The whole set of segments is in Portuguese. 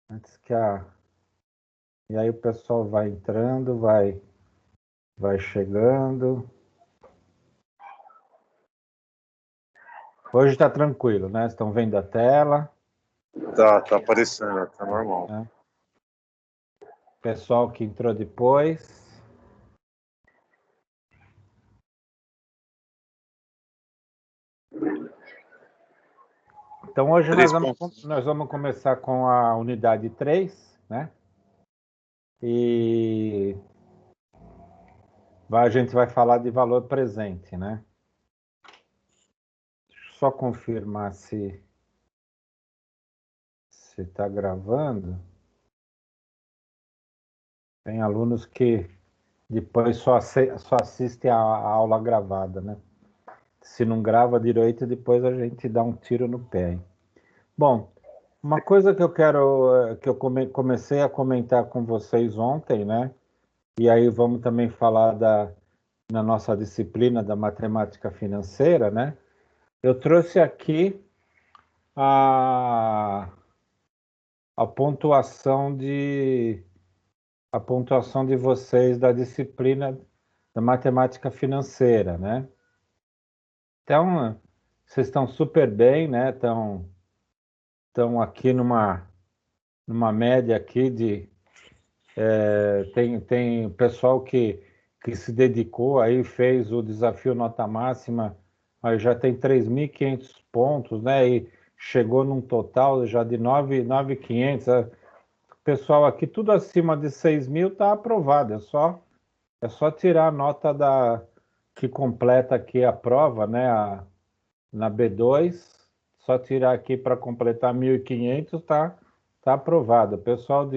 Antes que a... E aí o pessoal vai entrando, vai chegando. Hoje está tranquilo, né? Estão vendo a tela, Tá aparecendo, tá normal. né? Pessoal que entrou depois. Então hoje nós vamos começar com a unidade 3, né? E a gente vai falar de valor presente, né? Deixa eu só confirmar se está gravando. Tem alunos que depois só assistem a aula gravada, né? Se não grava direito, depois a gente dá um tiro no pé, hein? Bom, uma coisa que eu quero, que eu comecei a comentar com vocês ontem, né? E aí vamos também falar na nossa disciplina da matemática financeira, né? Eu trouxe aqui a, a pontuação a pontuação de vocês da disciplina da matemática financeira, né? Então, vocês estão super bem, né? Estão aqui numa média aqui de... tem pessoal que se dedicou aí, fez o desafio nota máxima, aí já tem 3.500 pontos, né? E chegou num total já de 9.500. O pessoal aqui, tudo acima de 6.000 está aprovado, é só tirar a nota que completa aqui a prova, né? Na B2, só tirar aqui para completar 1.500, tá aprovado. O pessoal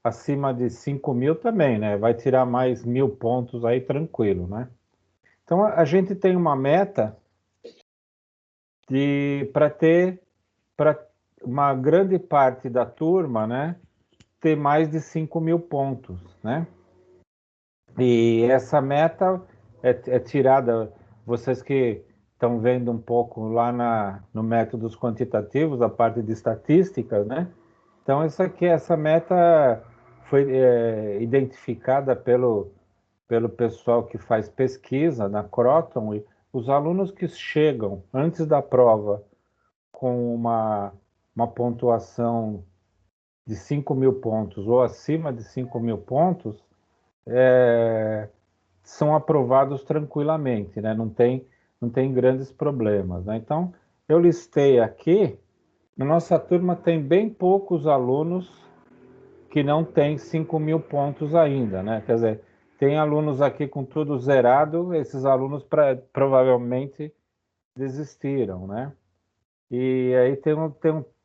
acima de 5.000 também, né? Vai tirar mais 1.000 pontos aí tranquilo, né? Então a gente tem uma meta para uma grande parte da turma, né? Ter mais de 5.000 pontos, né? E essa meta é tirada, vocês que estão vendo um pouco lá no métodos quantitativos, a parte de estatísticas, né? Então, essa meta foi identificada pelo pessoal que faz pesquisa na Croton, e os alunos que chegam antes da prova com uma pontuação de 5.000 pontos ou acima de 5.000 pontos, são aprovados tranquilamente, né? Não tem grandes problemas, né? Então, eu listei aqui, na nossa turma tem bem poucos alunos que não têm 5.000 pontos ainda, né? Quer dizer, tem alunos aqui com tudo zerado, esses alunos provavelmente desistiram, né? E aí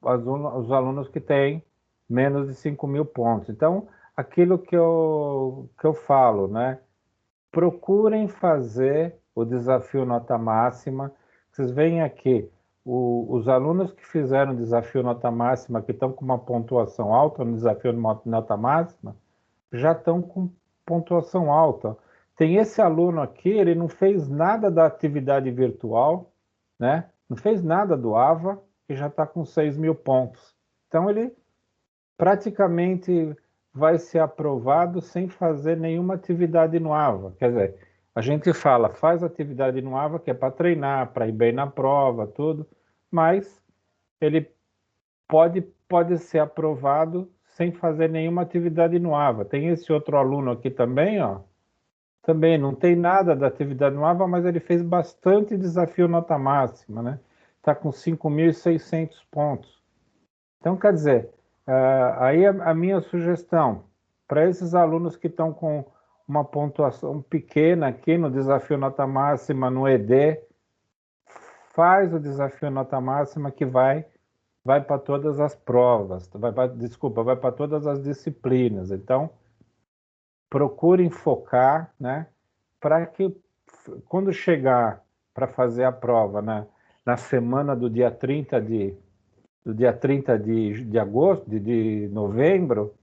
os alunos que têm menos de 5.000 pontos. Então, aquilo que eu falo, né? Procurem fazer o desafio nota máxima. Vocês veem aqui, os alunos que fizeram o desafio nota máxima, que estão com uma pontuação alta no desafio nota máxima, já estão com pontuação alta. Tem esse aluno aqui, ele não fez nada da atividade virtual, né? Não fez nada do AVA e já está com 6.000 pontos. Então, ele praticamente vai ser aprovado sem fazer nenhuma atividade no AVA. Quer dizer, a gente fala, faz atividade no AVA, que é para treinar, para ir bem na prova, tudo, mas ele pode ser aprovado sem fazer nenhuma atividade no AVA. Tem esse outro aluno aqui também, ó, também não tem nada da atividade no AVA, mas ele fez bastante desafio nota máxima, né? Está com 5.600 pontos. Então, quer dizer, aí a minha sugestão para esses alunos que estão com uma pontuação pequena aqui no desafio nota máxima no ED, faz o desafio nota máxima que vai para todas as provas, vai para todas as disciplinas. Então, procurem focar, né, para que quando chegar para fazer a prova, né, na semana do dia 30 de agosto, de novembro,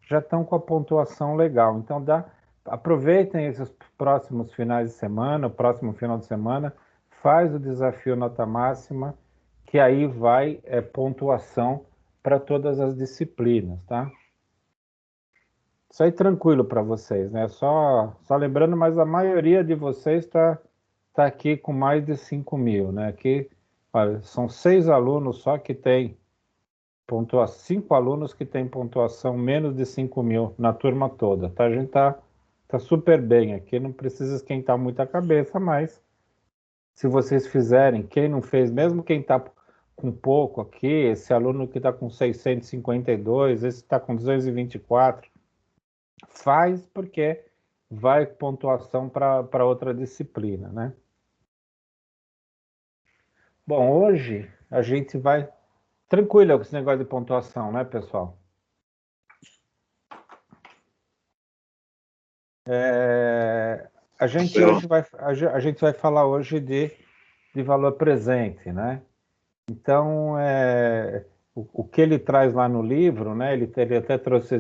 já estão com a pontuação legal. Então, aproveitem esses próximos finais de semana, o próximo final de semana, faz o desafio nota máxima, que aí vai pontuação para todas as disciplinas, tá? Isso aí tranquilo para vocês, né? Só lembrando, mas a maioria de vocês tá aqui com mais de 5.000, né? Aqui, olha, são 6 alunos só que tem pontuação, 5 alunos que têm pontuação menos de 5.000 na turma toda, tá? A gente tá super bem aqui, não precisa esquentar muito a cabeça, mas se vocês fizerem, quem não fez, mesmo quem está com pouco aqui, esse aluno que está com 652, esse está com 224, faz porque vai pontuação para outra disciplina, né? Bom, hoje a gente vai tranquilo com esse negócio de pontuação, né, pessoal? A gente hoje a gente vai falar hoje de valor presente, né? Então, o que ele traz lá no livro, né? Ele até trouxe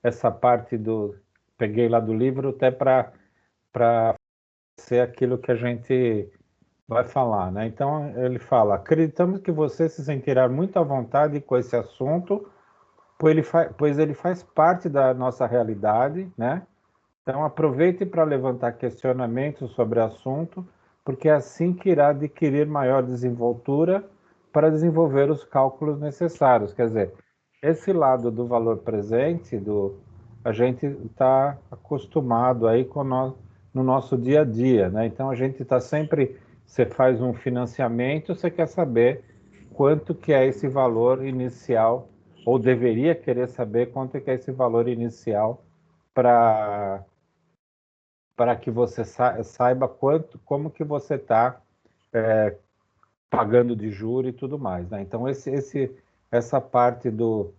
essa parte do... Peguei lá do livro até para ser aquilo que a gente vai falar, né? Então, ele fala, acreditamos que você se sentirá muito à vontade com esse assunto, pois ele faz parte da nossa realidade, né? Então, aproveite para levantar questionamentos sobre o assunto, porque é assim que irá adquirir maior desenvoltura para desenvolver os cálculos necessários. Quer dizer, esse lado do valor presente, a gente está acostumado aí no nosso dia a dia, né? Então, a gente está sempre, você faz um financiamento, você quer saber quanto que é esse valor inicial, ou deveria querer saber quanto que é esse valor inicial para que você saiba como que você está pagando de juros e tudo mais, né? Então, essa parte do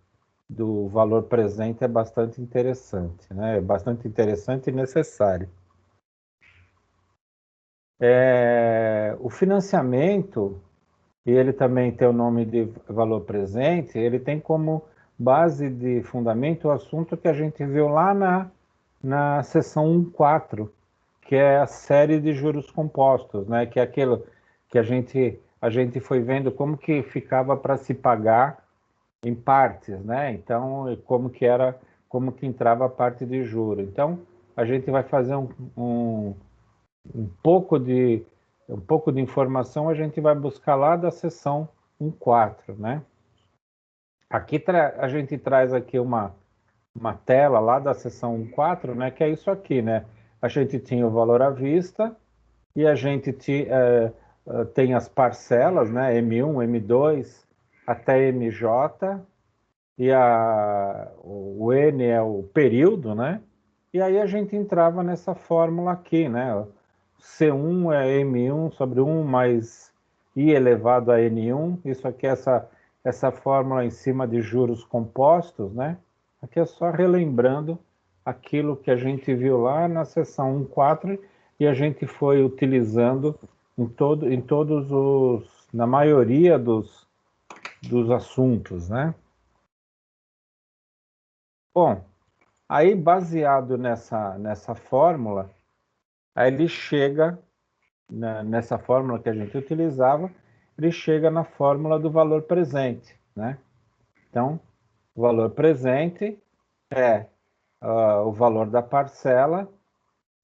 valor presente é bastante interessante, né? É bastante interessante e necessário. O financiamento, e ele também tem o nome de valor presente, ele tem como base de fundamento o assunto que a gente viu lá na seção 1.4, que é a série de juros compostos, né? Que é aquilo que a gente foi vendo como que ficava para se pagar em partes, né? Então, como que entrava a parte de juro. Então, a gente vai fazer um pouco um pouco de informação, a gente vai buscar lá da seção 1.4, né? Aqui a gente traz aqui uma tela lá da seção 1.4, né? Que é isso aqui, né? A gente tinha o valor à vista e a gente tem as parcelas, né? M1, M2 até MJ, e o N é o período, né? E aí a gente entrava nessa fórmula aqui, né? C1 é M1 sobre 1 mais I elevado a N1. Isso aqui é essa fórmula em cima de juros compostos, né? Aqui é só relembrando aquilo que a gente viu lá na seção 1.4 e a gente foi utilizando em todos na maioria dos assuntos, né? Bom, aí baseado nessa fórmula, aí ele chega, nessa fórmula que a gente utilizava, ele chega na fórmula do valor presente, né? Então, o valor presente é o valor da parcela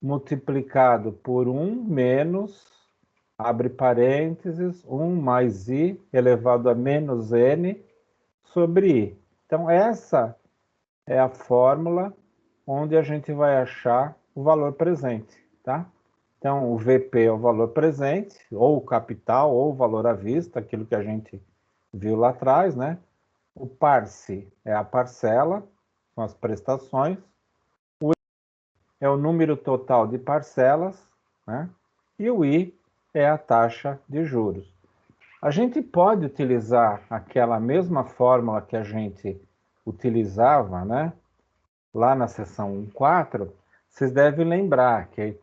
multiplicado por 1 menos, abre parênteses, 1 mais I elevado a menos N sobre I. Então, essa é a fórmula onde a gente vai achar o valor presente, tá? Então, o VP é o valor presente, ou o capital, ou o valor à vista, aquilo que a gente viu lá atrás, né? O parse é a parcela, são as prestações. O I é o número total de parcelas, né? E o I é a taxa de juros. A gente pode utilizar aquela mesma fórmula que a gente utilizava, né? Lá na seção 1.4, vocês devem lembrar que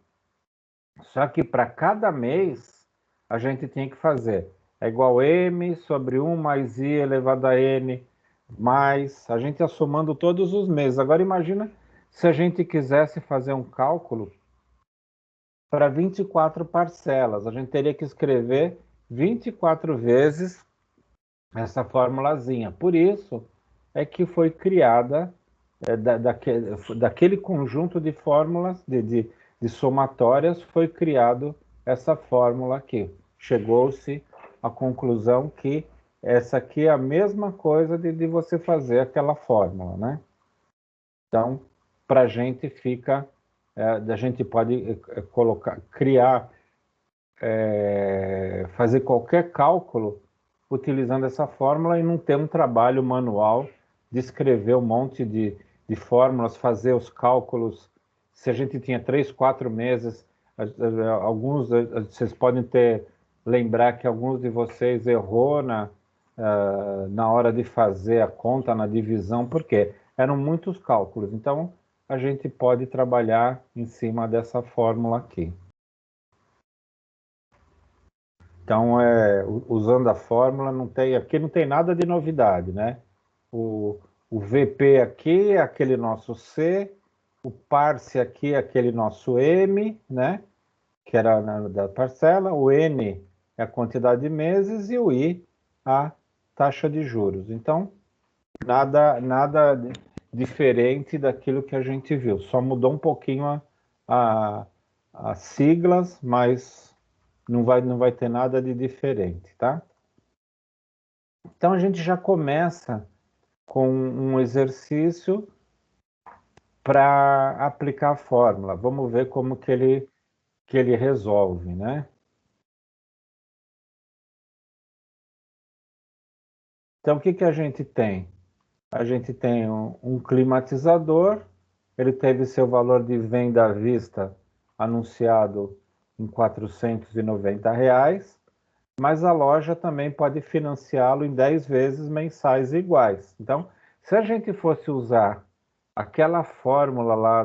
só que para cada mês a gente tinha que fazer é igual M sobre 1 mais I elevado a N mais, a gente ia somando todos os meses. Agora imagina se a gente quisesse fazer um cálculo para 24 parcelas, a gente teria que escrever 24 vezes essa formulazinha. Por isso é que foi criada daquele conjunto de fórmulas, de somatórias, foi criado essa fórmula aqui. Chegou-se à conclusão que essa aqui é a mesma coisa de você fazer aquela fórmula, né? Então, para a gente fica, a gente pode colocar, criar, fazer qualquer cálculo utilizando essa fórmula e não ter um trabalho manual de escrever um monte de fórmulas, fazer os cálculos. Se a gente tinha 3, 4 meses, alguns, vocês podem lembrar que alguns de vocês errou na hora de fazer a conta, na divisão, porque eram muitos cálculos. Então, a gente pode trabalhar em cima dessa fórmula aqui. Então, usando a fórmula, aqui não tem nada de novidade, né? O VP aqui é aquele nosso C, o parse aqui é aquele nosso M, né? Que era da parcela, o N é a quantidade de meses e o I a taxa de juros. Então, nada diferente daquilo que a gente viu, só mudou um pouquinho as siglas, mas não vai ter nada de diferente, tá? Então a gente já começa com um exercício para aplicar a fórmula. Vamos ver como que ele resolve, né? Então o que a gente tem? A gente tem um climatizador, ele teve seu valor de venda à vista anunciado em R$ 490, mas a loja também pode financiá-lo em 10 vezes mensais iguais. Então, se a gente fosse usar aquela fórmula lá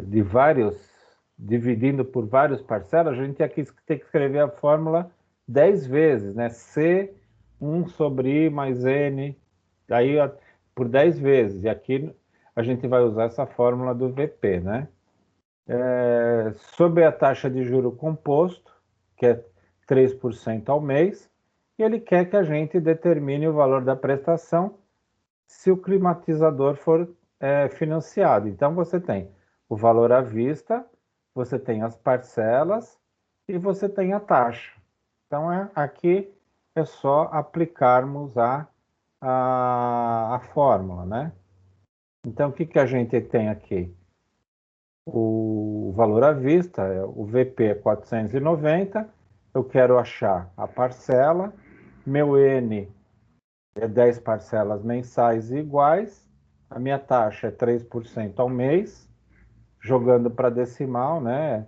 de vários, dividindo por várias parcelas, a gente ia ter que escrever a fórmula 10 vezes, né? C 1 sobre I mais N, daí por 10 vezes. E aqui a gente vai usar essa fórmula do VP, né? Sobre a taxa de juro composto, que é 3% ao mês, e ele quer que a gente determine o valor da prestação se o climatizador for financiado. Então, você tem o valor à vista, você tem as parcelas e você tem a taxa. Então, aqui é só aplicarmos a fórmula, né? Então, o que a gente tem aqui? O valor à vista, o VP é 490, eu quero achar a parcela, meu N é 10 parcelas mensais iguais, a minha taxa é 3% ao mês, jogando para decimal, né,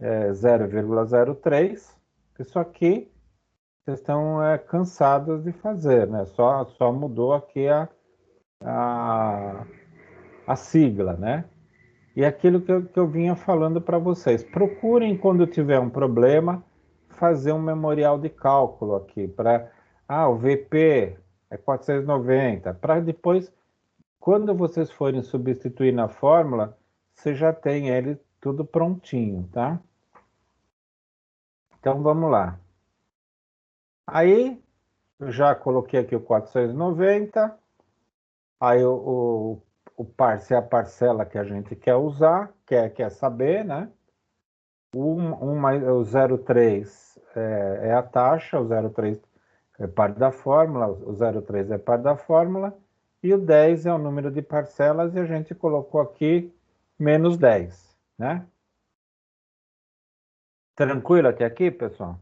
é 0,03. Isso aqui vocês estão cansados de fazer, né, só mudou aqui a sigla, né. E aquilo que eu vinha falando para vocês, procurem quando tiver um problema, fazer um memorial de cálculo aqui, o VP é 490, para depois, quando vocês forem substituir na fórmula, você já tem ele tudo prontinho, tá? Então vamos lá. Aí, eu já coloquei aqui o 490, aí o parse é a parcela que a gente quer usar, quer saber, né? O 0,3 é a taxa, o 0,3 é parte da fórmula, o 0,3 é parte da fórmula, e o 10 é o número de parcelas, e a gente colocou aqui menos 10, né? Tranquilo até aqui, pessoal?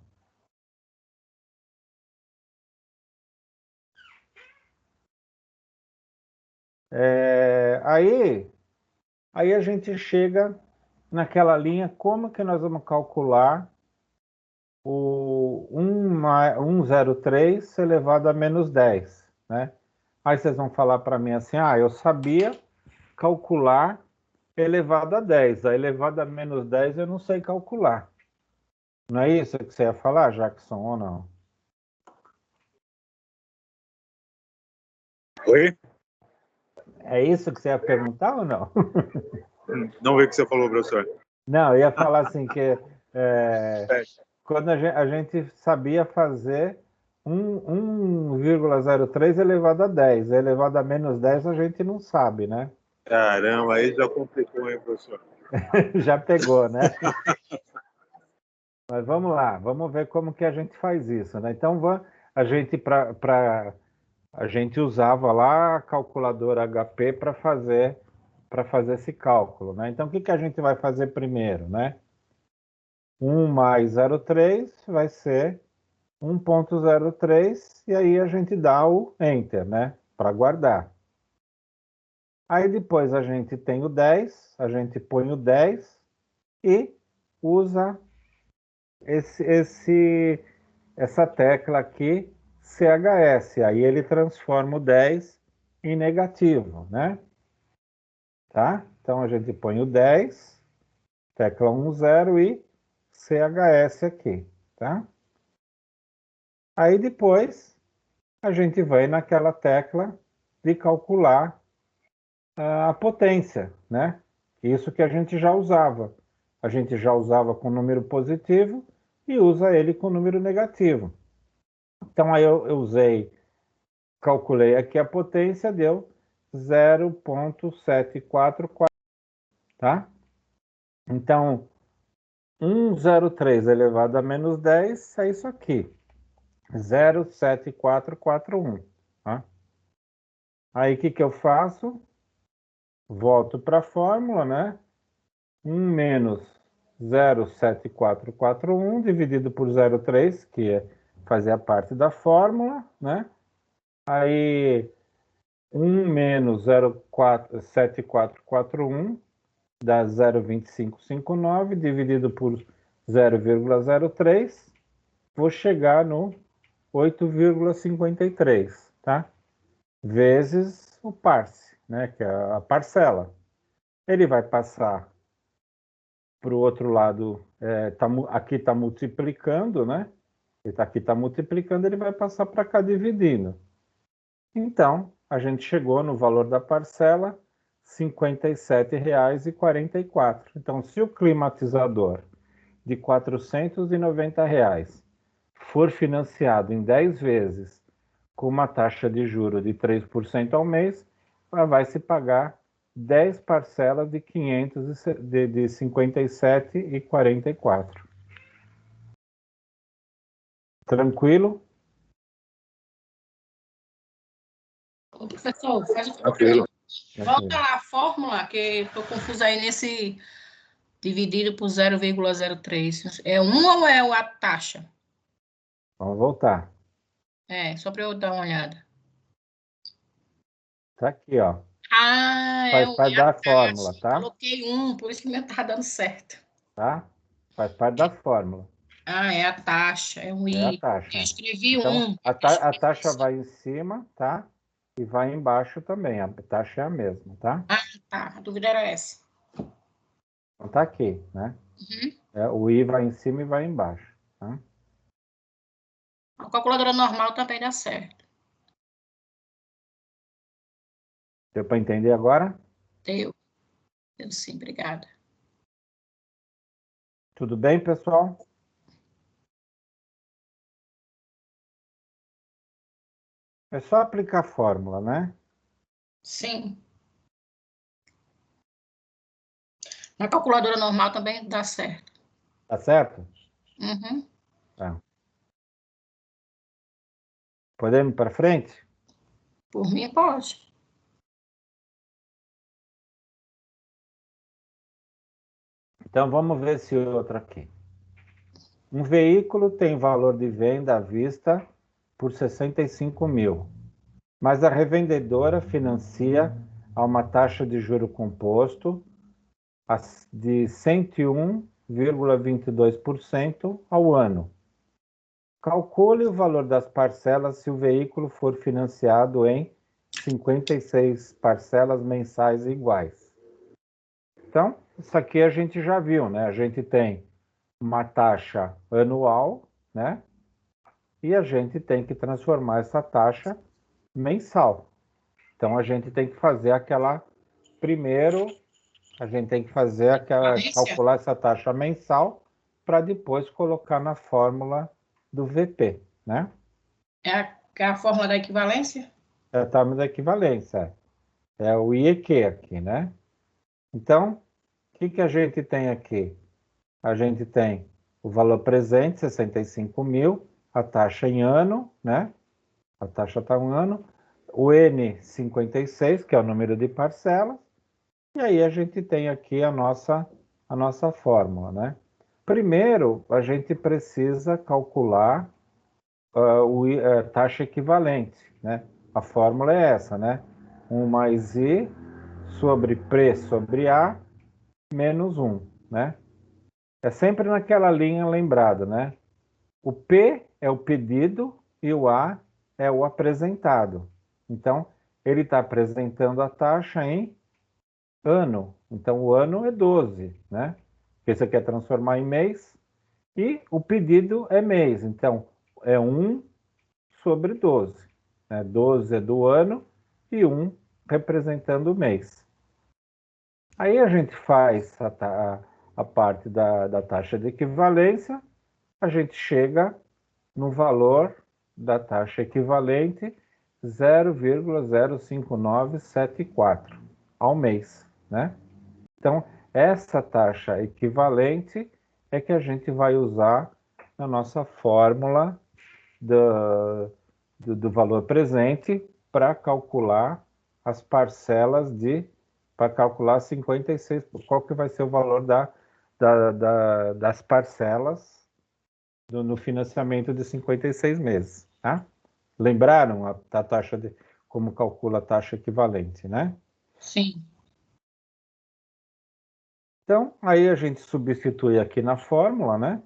Aí a gente chega naquela linha, como que nós vamos calcular o 103 elevado a menos 10, né? Aí vocês vão falar para mim assim, eu sabia calcular elevado a 10, a elevado a menos 10 eu não sei calcular. Não é isso que você ia falar, Jackson, ou não? Oi? É isso que você ia perguntar ou não? Não vi o que você falou, professor. Não, eu ia falar assim que quando a gente sabia fazer 1,03 elevado a 10. Elevado a menos 10 a gente não sabe, né? Caramba, aí já complicou, hein, professor? Já pegou, né? Mas vamos lá, vamos ver como que a gente faz isso, né? Então, a gente a gente usava lá a calculadora HP para fazer esse cálculo, né? Então, o que que a gente vai fazer primeiro, né? 1 mais 0,3 vai ser 1,03 e aí a gente dá o Enter, né? Para guardar. Aí depois a gente tem o 10, a gente põe o 10 e usa essa tecla aqui, CHS. Aí ele transforma o 10 em negativo, né? Tá? Então a gente põe o 10, tecla 10 e CHS aqui, tá? Aí depois a gente vai naquela tecla de calcular a potência, né? Isso que a gente já usava. A gente já usava com número positivo e usa ele com número negativo. Então aí eu calculei aqui a potência, deu 0,744, tá? Então, 103 elevado a menos 10 é isso aqui, 0,7441, tá? Aí o que eu faço? Volto para a fórmula, né? 1 menos 0,7441 dividido por 0,3, que fazia parte da fórmula, né? Aí 1 menos 0,7441 dá 0,2559 dividido por 0,03, vou chegar no 8,53, tá? Vezes o parse, né? Que é a parcela. Ele vai passar para o outro lado, aqui está multiplicando, né? Aqui está multiplicando, ele vai passar para cá dividindo. Então, a gente chegou no valor da parcela, R$ 57,44. Então, se o climatizador de R$ 490 for financiado em 10 vezes com uma taxa de juros de 3% ao mês, vai se pagar 10 parcelas de R$ 57,44. Tranquilo? Ô, professor, faz o favor. Tranquilo. Volta lá a fórmula, que estou confusa aí nesse dividido por 0,03. É 1 ou é a taxa? Vamos voltar. Só para eu dar uma olhada. Tá aqui, ó. É Faz parte a da taxa. fórmula, tá? Coloquei 1, por isso que meu tá dando certo. Tá? Faz parte da fórmula. É a taxa, é um É a I. taxa. Eu escrevi Então, 1. a taxa vai em cima, tá? E vai embaixo também. A taxa é a mesma, tá? Tá. A dúvida era essa. Então tá aqui, né? Uhum. O I vai em cima e vai embaixo, tá? A calculadora normal também dá certo. Deu para entender agora? Deu. Deu sim, obrigada. Tudo bem, pessoal? É só aplicar a fórmula, né? Sim. Na calculadora normal também dá certo. Tá certo? Uhum. Tá. Podemos ir para frente? Por mim, pode. Então, vamos ver esse outro aqui. Um veículo tem valor de venda à vista por 65 mil, mas a revendedora financia a uma taxa de juro composto de 101,22% ao ano. Calcule o valor das parcelas se o veículo for financiado em 56 parcelas mensais iguais. Então, isso aqui a gente já viu, né? A gente tem uma taxa anual, né? E a gente tem que transformar essa taxa mensal. Então, a gente tem que fazer calcular essa taxa mensal para depois colocar na fórmula do VP, né? É a fórmula da equivalência? É a tábua da equivalência. É o IEQ aqui, né? Então, o que a gente tem aqui? A gente tem o valor presente, 65 mil, a taxa em ano, né? A taxa está um ano, o N56, que é o número de parcelas, e aí a gente tem aqui a nossa fórmula, né? Primeiro, a gente precisa calcular a taxa equivalente, né? A fórmula é essa, né? 1 mais I sobre P sobre A menos 1, né? É sempre naquela linha lembrada, né? O P é o pedido e o A é o apresentado. Então, ele está apresentando a taxa em ano. Então, o ano é 12, né? Porque você quer transformar em mês. E o pedido é mês. Então, é 1 sobre 12. Né? 12 é do ano e 1 representando o mês. Aí a gente faz a parte da taxa de equivalência, a gente chega no valor da taxa equivalente 0,05974 ao mês, né? Então, essa taxa equivalente é que a gente vai usar na nossa fórmula do valor presente para calcular as parcelas para calcular 56, qual que vai ser o valor das parcelas no financiamento de 56 meses, tá? Lembraram a taxa como calcula a taxa equivalente, né? Sim. Então, aí a gente substitui aqui na fórmula, né?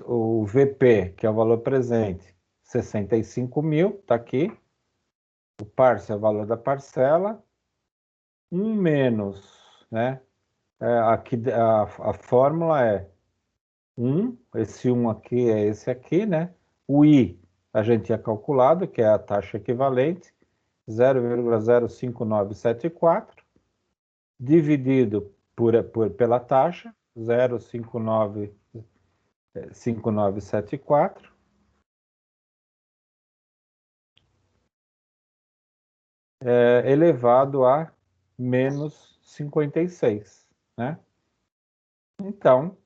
O VP, que é o valor presente, 65 mil, está aqui. O parce é o valor da parcela. 1 menos, né? Aqui a fórmula é 1, esse 1 aqui é esse aqui, né? O I a gente tinha calculado, que é a taxa equivalente, 0,05974, dividido pela taxa, 0,5974, elevado a menos 56, né? Então,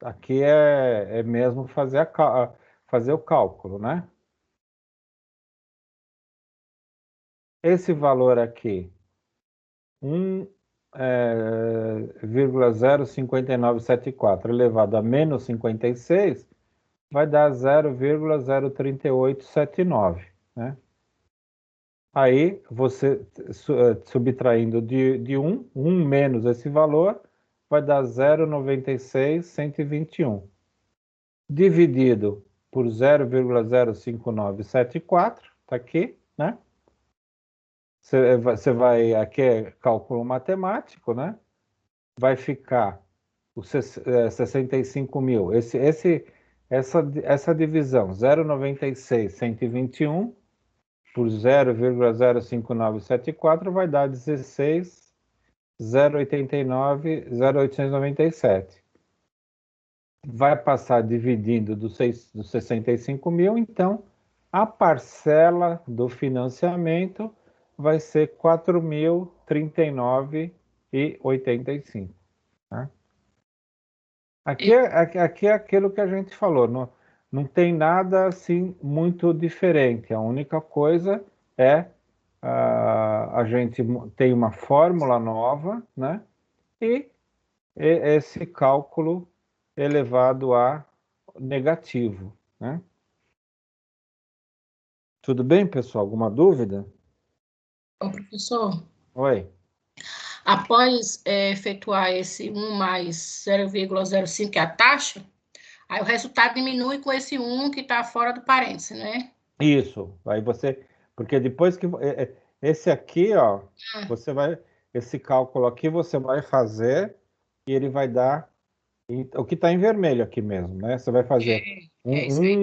aqui é mesmo fazer o cálculo, né? Esse valor aqui, 1,05974 elevado a menos 56, vai dar 0,03879, né? Aí, você subtraindo de 1 menos esse valor, vai dar 0,96121. Dividido por 0,05974, tá aqui, né? Você vai, aqui é cálculo matemático, né? Vai ficar os 65 mil. Essa divisão, 0,96121 por 0,05974 vai dar 16,089,0897. Vai passar dividindo dos 65 mil, então a parcela do financiamento vai ser 4.039,85. Tá? Aqui é aquilo que a gente falou, não tem nada assim muito diferente. A única coisa é a gente tem uma fórmula nova, né? E esse cálculo elevado a negativo, né? Tudo bem, pessoal? Alguma dúvida? Ô, professor, Oi. após efetuar esse 1 mais 0,05, que é a taxa, aí o resultado diminui com esse 1 que está fora do parêntese, né? Isso. Aí você, porque depois que esse aqui, ó, você vai, esse cálculo aqui você vai fazer e ele vai dar o que está em vermelho aqui mesmo, né? Você vai fazer É isso aí.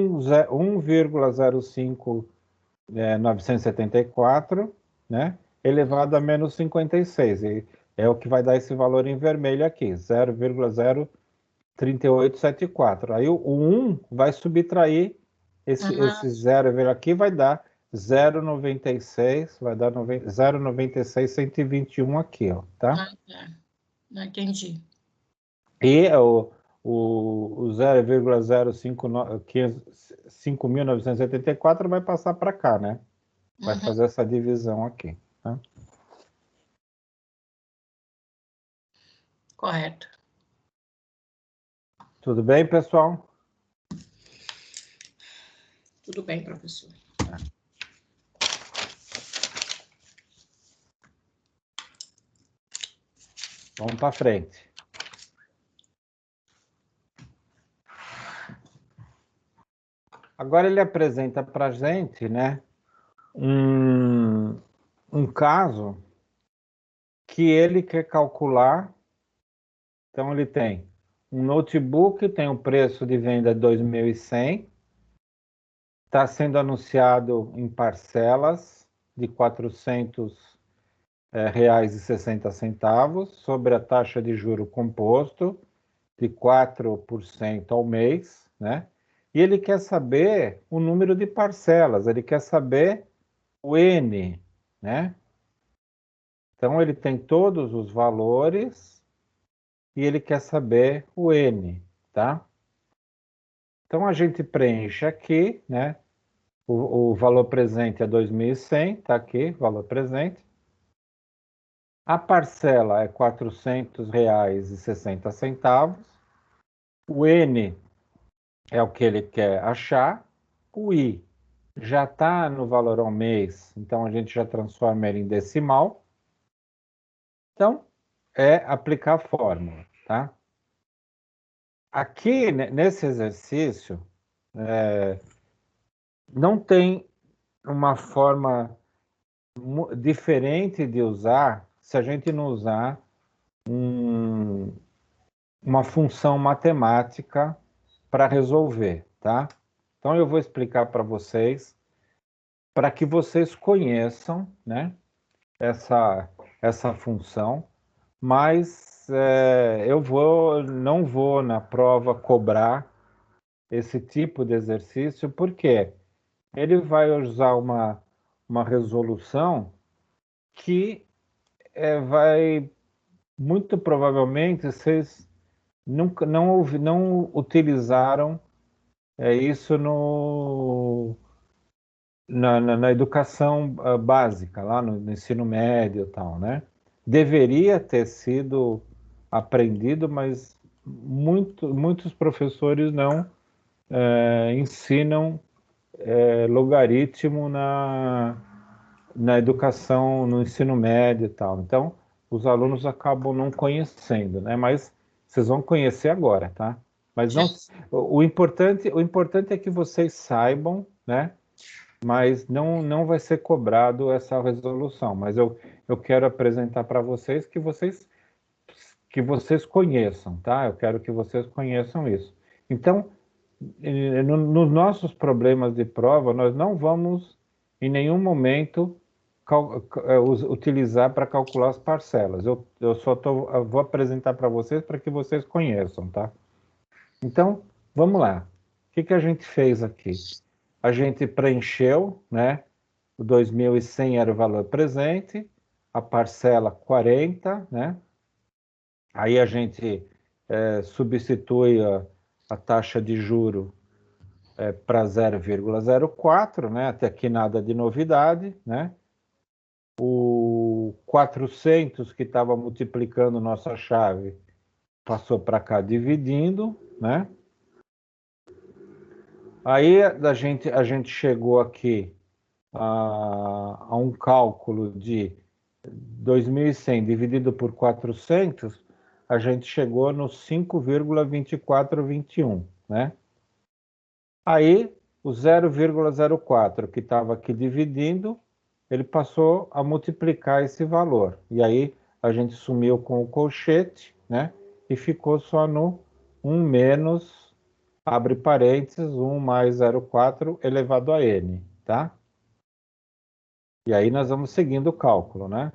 1,05974, né? Elevado a menos 56. E É o que vai dar esse valor em vermelho aqui, 0,03874. Aí o 1 vai subtrair esse 0 aqui, vai dar 0,96, vai dar 0,96121 aqui, ó, tá? Não entendi. E o 0,05.984 vai passar para cá, né? Vai fazer essa divisão aqui, tá? Correto. Tudo bem, pessoal? Tudo bem, professor. Vamos para frente. Agora ele apresenta para a gente, né, um caso que ele quer calcular. Então ele tem um notebook, tem o preço de venda de 2.100, está sendo anunciado em parcelas de R$ 400,60 sobre a taxa de juro composto de 4% ao mês, né? E ele quer saber o número de parcelas, ele quer saber o N, né? Então ele tem todos os valores e ele quer saber o N, tá? Então a gente preenche aqui, né? O valor presente é 2.100, tá aqui, valor presente. A parcela é R$ 400,60. O N é o que ele quer achar. O I já está no valor ao mês, então a gente já transforma ele em decimal. Então, é aplicar a fórmula, tá? Aqui, nesse exercício, não tem uma forma diferente de usar se a gente não usar uma função matemática para resolver, tá? Então eu vou explicar para vocês, para que vocês conheçam, né, essa função, mas eu não vou na prova cobrar esse tipo de exercício, porque ele vai usar uma resolução que vai, muito provavelmente, vocês nunca não utilizaram isso na educação básica, lá no ensino médio e tal, né? Deveria ter sido aprendido, mas muitos professores não ensinam logaritmo na educação, no ensino médio e tal. Então, os alunos acabam não conhecendo, né? Mas vocês vão conhecer agora, tá? Mas não, o importante é que vocês saibam, né? Mas não vai ser cobrado essa resolução. Mas eu quero apresentar para vocês que vocês conheçam, tá? Eu quero que vocês conheçam isso. Então, nos nossos problemas de prova, nós não vamos em nenhum momento utilizar para calcular as parcelas. Eu vou apresentar para vocês para que vocês conheçam, tá? Então, vamos lá. O que a gente fez aqui? A gente preencheu, né? O 2.100 era o valor presente, a parcela 40, né? Aí a gente substitui a taxa de juro para 0,04, né? Até aqui nada de novidade, né? O 400 que estava multiplicando nossa chave passou para cá dividindo, né? Aí a gente chegou aqui a um cálculo de 2.100 dividido por 400, a gente chegou no 5,2421, né? Aí o 0,04 que estava aqui dividindo, ele passou a multiplicar esse valor. E aí a gente sumiu com o colchete, né? E ficou só no 1 menos, abre parênteses, 1 mais 0,4 elevado a n, tá? E aí nós vamos seguindo o cálculo, né?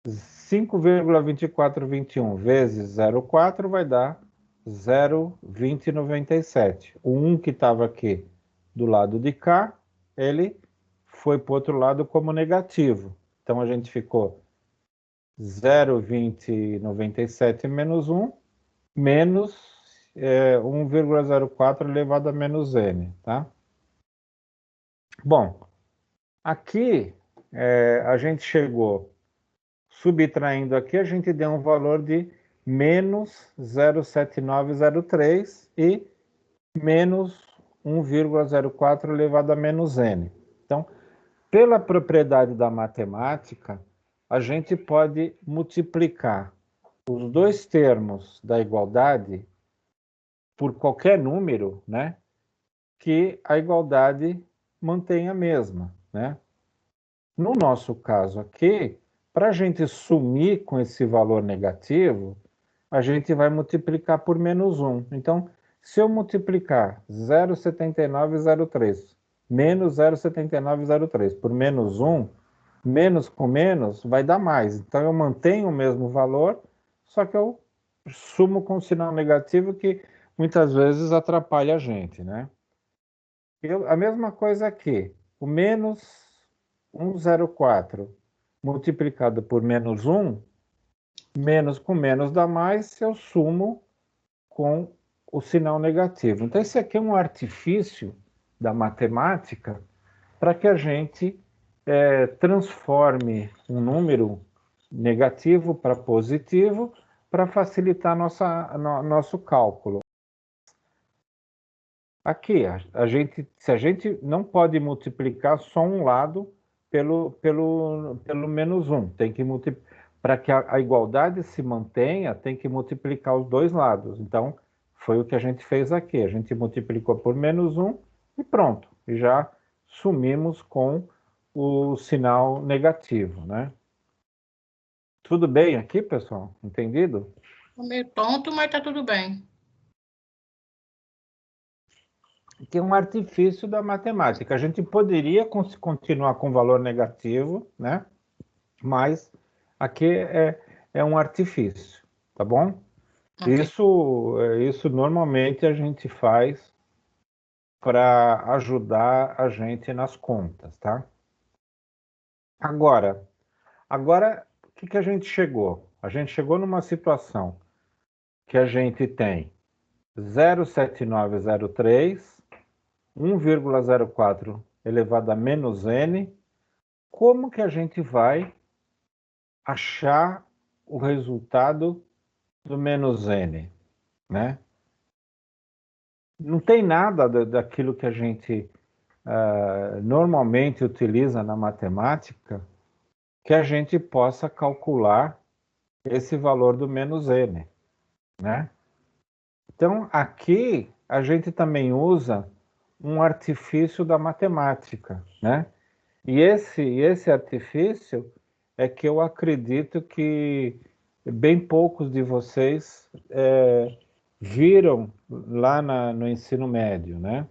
5,2421 vezes 0,4 vai dar 0,2097. O 1 que estava aqui do lado de cá, ele foi para o outro lado como negativo. Então, a gente ficou 0,2097 menos 1, menos 1,04 elevado a menos n, tá? Bom, aqui a gente chegou, subtraindo aqui, a gente deu um valor de menos 0,7903 e menos 1,04 elevado a menos n. Então, pela propriedade da matemática, a gente pode multiplicar os dois termos da igualdade por qualquer número, né, que a igualdade mantenha a mesma, né? No nosso caso aqui, para a gente sumir com esse valor negativo, a gente vai multiplicar por menos 1. Então, se eu multiplicar 0,7903 menos 0,7903 por menos 1, menos com menos vai dar mais. Então, eu mantenho o mesmo valor, só que eu sumo com um sinal negativo que muitas vezes atrapalha a gente, né? A mesma coisa aqui. O menos 1,04 multiplicado por menos 1, menos com menos dá mais, eu sumo com o sinal negativo. Então, esse aqui é um artifício da matemática para que a gente transforme um número negativo para positivo para facilitar nosso cálculo. Aqui, se a gente não pode multiplicar só um lado pelo menos 1, tem que para que a igualdade se mantenha, tem que multiplicar os dois lados. Então, foi o que a gente fez aqui. A gente multiplicou por menos 1 e pronto. E já sumimos com o sinal negativo, né? Tudo bem aqui, pessoal? Entendido? Tô meio tonto, mas tá tudo bem. Que é um artifício da matemática. A gente poderia continuar com valor negativo, né? Mas aqui é um artifício, tá bom? Okay. Isso normalmente a gente faz para ajudar a gente nas contas, tá? Agora, o que a gente chegou? A gente chegou numa situação que a gente tem 0,7903, 1,04 elevado a menos n. Como que a gente vai achar o resultado do menos n, né? Não tem nada daquilo que a gente normalmente utiliza na matemática que a gente possa calcular esse valor do menos n, né? Então, aqui a gente também usa um artifício da matemática, né? E esse artifício é que eu acredito que bem poucos de vocês viram lá no ensino médio, né?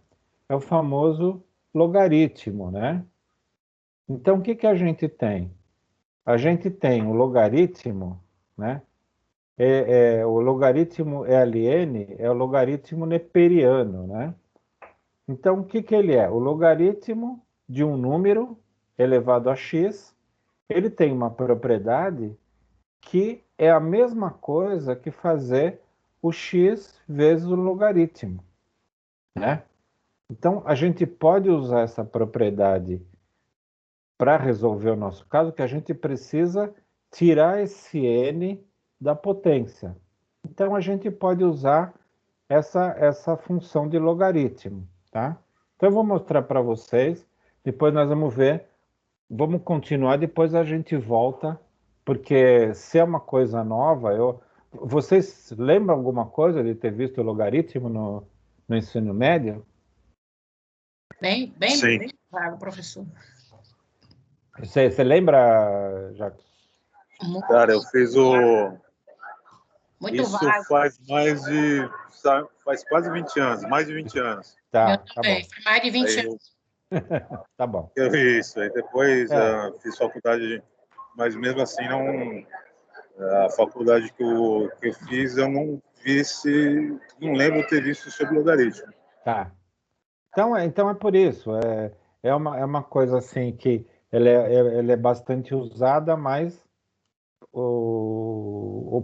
É o famoso logaritmo, né? Então, o que a gente tem? A gente tem o logaritmo, né? O logaritmo ln é o logaritmo neperiano, né? Então, o que ele é? O logaritmo de um número elevado a x, ele tem uma propriedade que é a mesma coisa que fazer o x vezes o logaritmo, né? Então, a gente pode usar essa propriedade para resolver o nosso caso, que a gente precisa tirar esse n da potência. Então, a gente pode usar essa função de logaritmo, tá? Então, eu vou mostrar para vocês, depois nós vamos ver, vamos continuar, depois a gente volta, porque se é uma coisa nova, vocês lembram alguma coisa de ter visto o logaritmo no ensino médio? Bem claro, professor. Você lembra, Jacques? Cara, eu fiz o... Muito Isso vago. faz quase 20 anos, mais de 20 anos. Tá bom. Foi mais de 20 anos. Tá bom. Isso, aí depois fiz faculdade mas mesmo assim não. A faculdade que eu fiz, eu não vi não lembro ter visto sobre logaritmo. Tá. Então é por isso. É uma coisa assim que ela é bastante usada, mas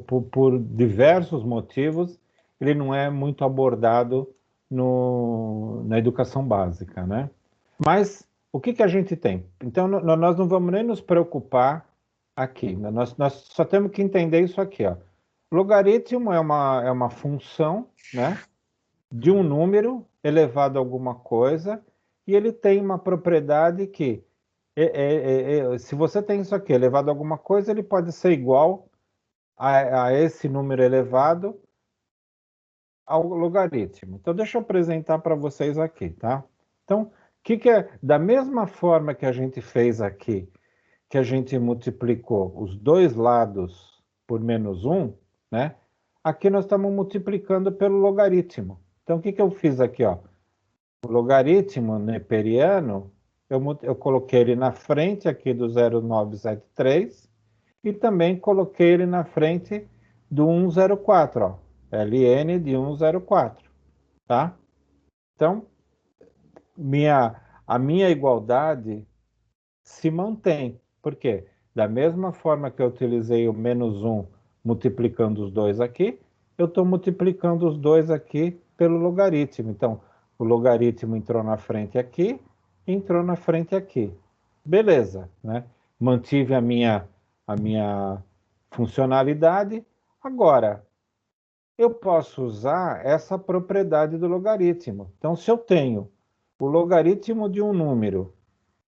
por diversos motivos ele não é muito abordado na educação básica, né? Mas o que a gente tem? Então nós não vamos nem nos preocupar aqui. Nós só temos que entender isso aqui, ó. Logaritmo é uma função, né, de um número elevado a alguma coisa, e ele tem uma propriedade que, se você tem isso aqui elevado a alguma coisa, ele pode ser igual a esse número elevado ao logaritmo. Então, deixa eu apresentar para vocês aqui, tá? Então, o que é? Da mesma forma que a gente fez aqui, que a gente multiplicou os dois lados por menos 1, né? Aqui nós estamos multiplicando pelo logaritmo. Então, o que eu fiz aqui, ó? O logaritmo neperiano, eu coloquei ele na frente aqui do 0,973 e também coloquei ele na frente do 104, ó. ln de 104, tá? Então, a minha igualdade se mantém. Por quê? Da mesma forma que eu utilizei o menos 1 multiplicando os dois aqui, eu estou multiplicando os dois aqui pelo logaritmo. Então, o logaritmo entrou na frente aqui, entrou na frente aqui. Beleza, né? Mantive a minha funcionalidade. Agora, eu posso usar essa propriedade do logaritmo. Então, se eu tenho o logaritmo de um número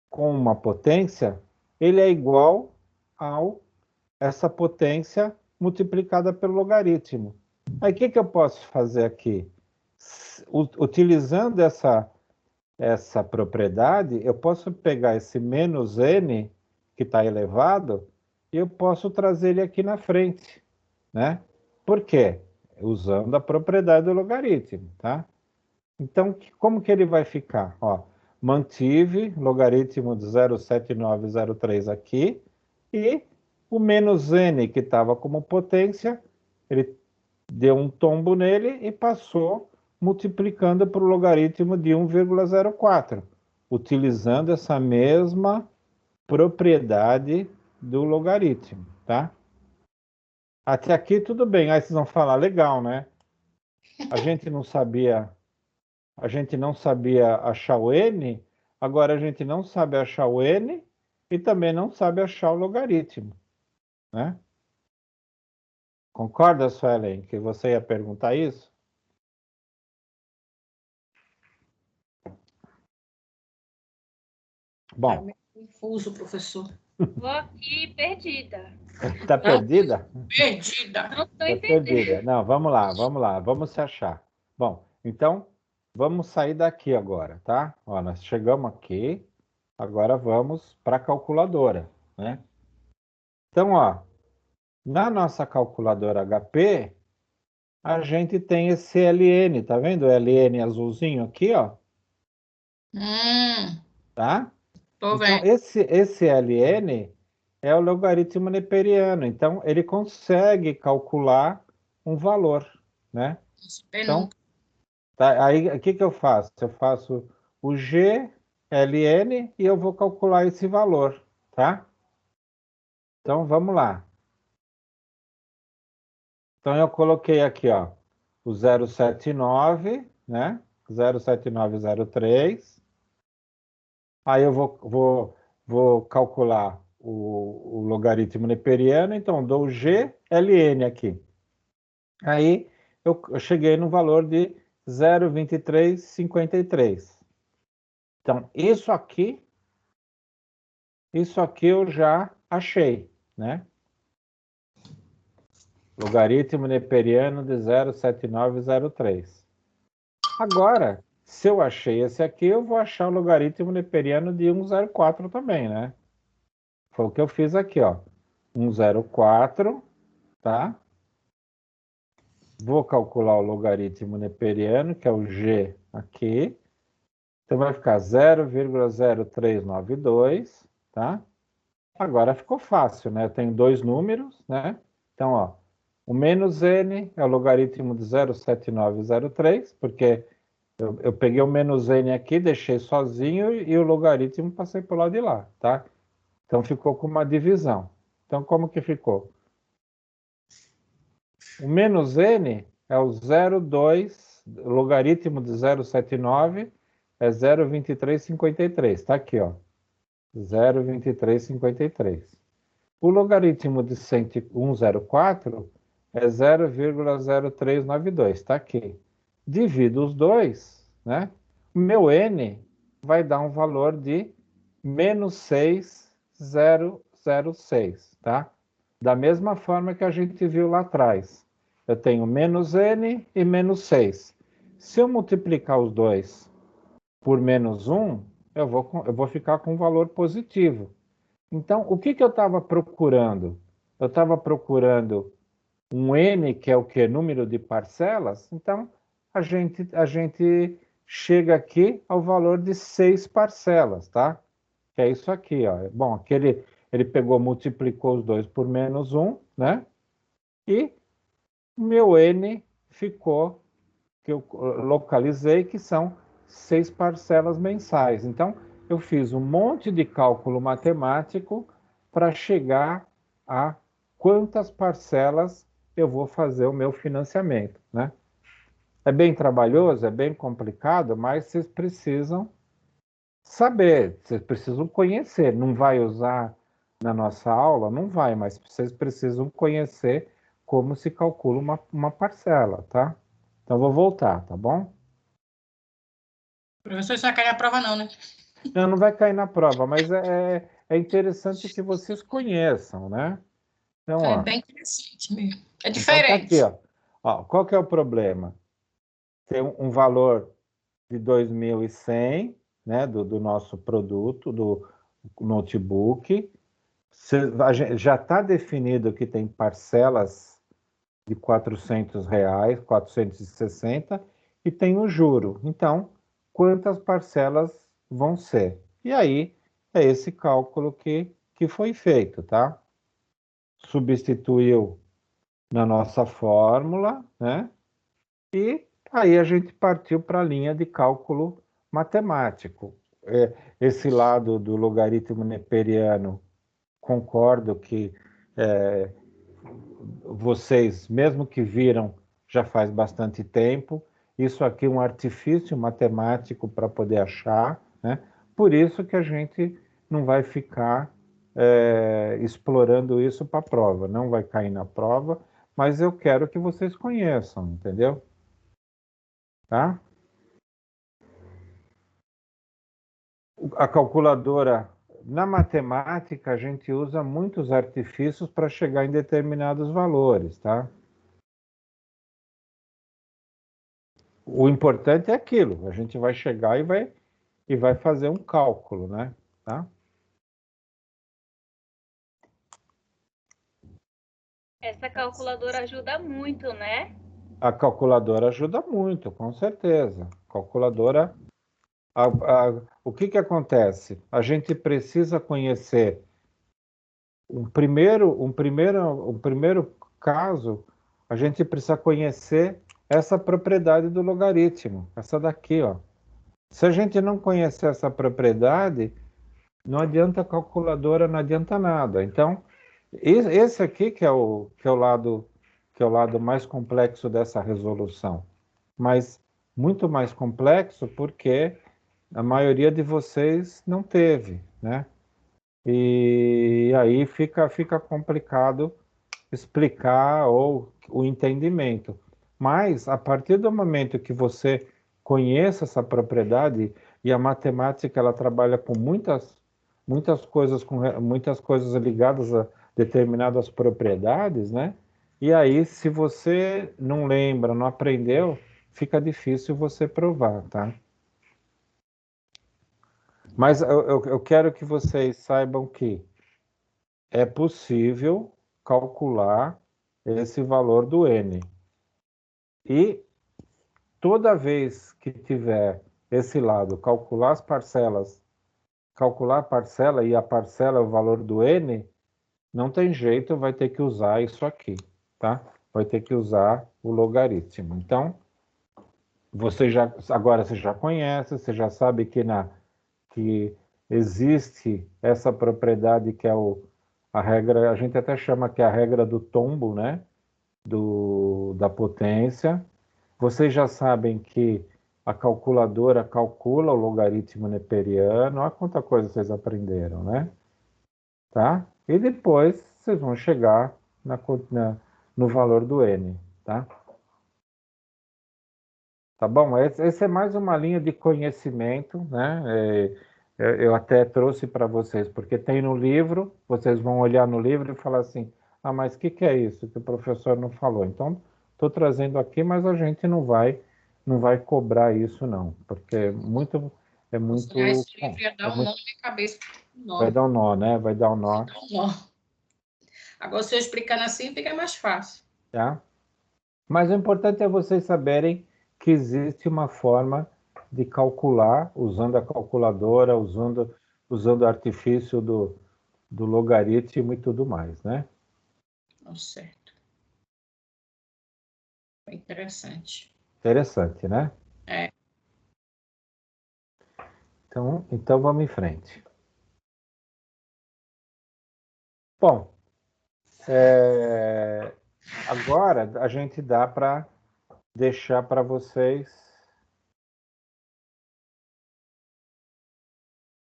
com uma potência, ele é igual a essa potência multiplicada pelo logaritmo. Aí, o que eu posso fazer aqui? Utilizando essa propriedade, eu posso pegar esse menos n, que está elevado, e eu posso trazer ele aqui na frente, né? Por quê? Usando a propriedade do logaritmo, tá? Então, como que ele vai ficar? Ó, mantive logaritmo de 0,7903 aqui, e o menos n, que estava como potência, ele deu um tombo nele e passou multiplicando por logaritmo de 1,04, utilizando essa mesma propriedade do logaritmo, tá? Até aqui tudo bem. Aí vocês vão falar, legal, né? A gente não sabia achar o n, agora a gente não sabe achar o n e também não sabe achar o logaritmo, né? Concorda, Suelen, que você ia perguntar isso? Bom. Tá meio confuso, professor. Estou aqui perdida. Tá perdida? Perdida. Não estou Tá entendendo. perdida. Não, vamos lá, vamos se achar. Bom, então, vamos sair daqui agora, tá? Ó, nós chegamos aqui, agora vamos para a calculadora, né? Então, ó, na nossa calculadora HP, a gente tem esse LN, tá vendo o LN azulzinho aqui, ó? Tá? Tô Então, vendo. esse LN é o logaritmo neperiano. Então, ele consegue calcular um valor, né? Então, tá, aí, o que eu faço? Eu faço o GLN e eu vou calcular esse valor, tá? Então, vamos lá. Então, eu coloquei aqui, ó, o 079, né? 07903. Aí eu vou calcular o logaritmo neperiano, então dou o GLN aqui. Aí eu cheguei no valor de 0,2353. Então, isso aqui eu já achei, né? Logaritmo neperiano de 0,7903. Agora, se eu achei esse aqui, eu vou achar o logaritmo neperiano de 104 também, né? Foi o que eu fiz aqui, ó. 104, tá? Vou calcular o logaritmo neperiano, que é o G aqui. Então vai ficar 0,0392, tá? Agora ficou fácil, né? Eu tenho dois números, né? Então, ó, o menos n é o logaritmo de 0,7903, porque eu peguei o menos n aqui, deixei sozinho e o logaritmo passei para o lado de lá, tá? Então ficou com uma divisão. Então, como que ficou? O menos n é o 0,2, o logaritmo de 0,79 é 0,2353. Está aqui, ó. 0,2353. O logaritmo de 104 é 0,0392. Está aqui. Divido os dois, né? O meu n vai dar um valor de menos 6,006, tá? Da mesma forma que a gente viu lá atrás. Eu tenho menos n e menos 6. Se eu multiplicar os dois por menos 1, eu vou ficar com um valor positivo. Então, o que eu estava procurando? Eu estava procurando um n, que é o quê? Número de parcelas. Então, a gente chega aqui ao valor de 6 parcelas, tá? Que é isso aqui, ó. Bom, aqui ele pegou, multiplicou os dois por menos 1, né? E o meu n ficou, que eu localizei, que são 6 parcelas mensais. Então, eu fiz um monte de cálculo matemático para chegar a quantas parcelas eu vou fazer o meu financiamento, né? É bem trabalhoso, é bem complicado, mas vocês precisam saber, vocês precisam conhecer. Não vai usar na nossa aula? Não vai, mas vocês precisam conhecer como se calcula uma parcela, tá? Então, vou voltar, tá bom? Professor, isso não vai cair na prova, não, né? Não, não vai cair na prova, mas é interessante que vocês conheçam, né? Então, É ó, bem interessante mesmo. É então tá aqui, diferente. ó. Ó, qual que é o problema? Tem um valor de 2.100, né, do nosso produto, do notebook. Já está definido que tem parcelas de R$ 400, 460, e tem o juro. Então, quantas parcelas vão ser? E aí, é esse cálculo que foi feito, tá? Substituiu na nossa fórmula, né? E aí a gente partiu para a linha de cálculo matemático. Esse lado do logaritmo neperiano, concordo que vocês, mesmo que viram já faz bastante tempo, isso aqui é um artifício matemático para poder achar, né? Por isso que a gente não vai ficar explorando isso para a prova, não vai cair na prova, mas eu quero que vocês conheçam, entendeu? Tá? A calculadora, na matemática, a gente usa muitos artifícios para chegar em determinados valores, tá? O importante é aquilo, a gente vai chegar e vai fazer um cálculo, né? Tá? Essa calculadora ajuda muito, né? A calculadora ajuda muito, com certeza. Calculadora, o que acontece? A gente precisa conhecer um primeiro caso, a gente precisa conhecer essa propriedade do logaritmo, essa daqui, ó. Se a gente não conhecer essa propriedade, não adianta a calculadora, não adianta nada. Então, esse aqui que é o lado mais complexo dessa resolução, mas muito mais complexo porque a maioria de vocês não teve, né? E aí fica complicado explicar ou o entendimento. Mas a partir do momento que você conheça essa propriedade, e a matemática ela trabalha com muitas coisas ligadas a determinadas propriedades, né? E aí, se você não lembra, não aprendeu, fica difícil você provar, tá? Mas eu quero que vocês saibam que é possível calcular esse valor do n. E toda vez que tiver esse lado, calcular as parcelas calcular a parcela, e a parcela é o valor do n, não tem jeito, vai ter que usar isso aqui, tá? Vai ter que usar o logaritmo. Então, agora você já conhece, você já sabe que existe essa propriedade que é a regra, a gente até chama que é a regra do tombo, né? Da potência. Vocês já sabem que a calculadora calcula o logaritmo neperiano. Olha quanta coisa vocês aprenderam, né? Tá? E depois vocês vão chegar no valor do n, tá? Tá bom? Esse é mais uma linha de conhecimento, né? Eu até trouxe para vocês, porque tem no livro, vocês vão olhar no livro e falar assim, ah, mas o que é isso que o professor não falou? Então, estou trazendo aqui, mas a gente não vai cobrar isso não, porque é muito, Esse livro bom, ia dar um nó na minha cabeça. vai dar um nó, né? Vai dar um nó, Dá um nó. Agora, se eu explicando assim, fica mais fácil. tá? Mas o importante é vocês saberem que existe uma forma de calcular, usando a calculadora, usando o artifício do logaritmo e tudo mais, né? Tá certo. Foi interessante. Interessante, né? É. Então vamos em frente. Bom, agora a gente dá para deixar para vocês.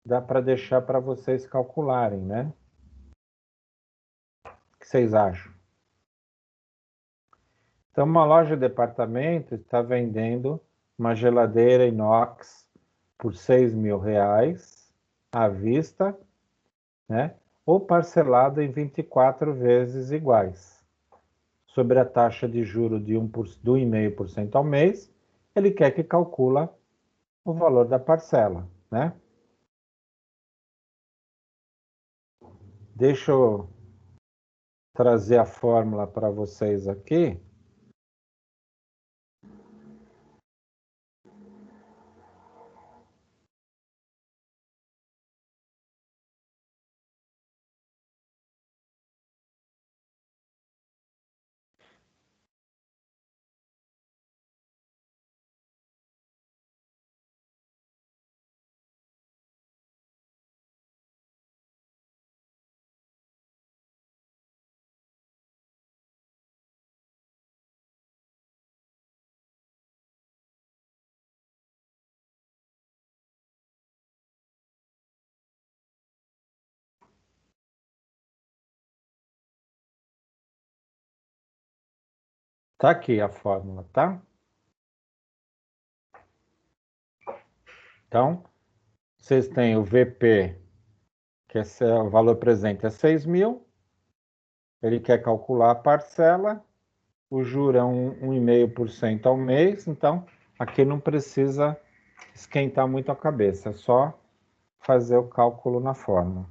Dá para deixar para vocês calcularem, né? O que vocês acham? Então, uma loja de departamento está vendendo uma geladeira inox por R$ 6.000 à vista, né? Ou parcelado em 24 vezes iguais. Sobre a taxa de juro de 1,5% ao mês, ele quer que calcula o valor da parcela, né? Deixa eu trazer a fórmula para vocês aqui. Tá aqui a fórmula, tá? Então, vocês têm o VP, que o valor presente é 6.000, ele quer calcular a parcela, o juro é 1,5% ao mês, então aqui não precisa esquentar muito a cabeça, é só fazer o cálculo na fórmula.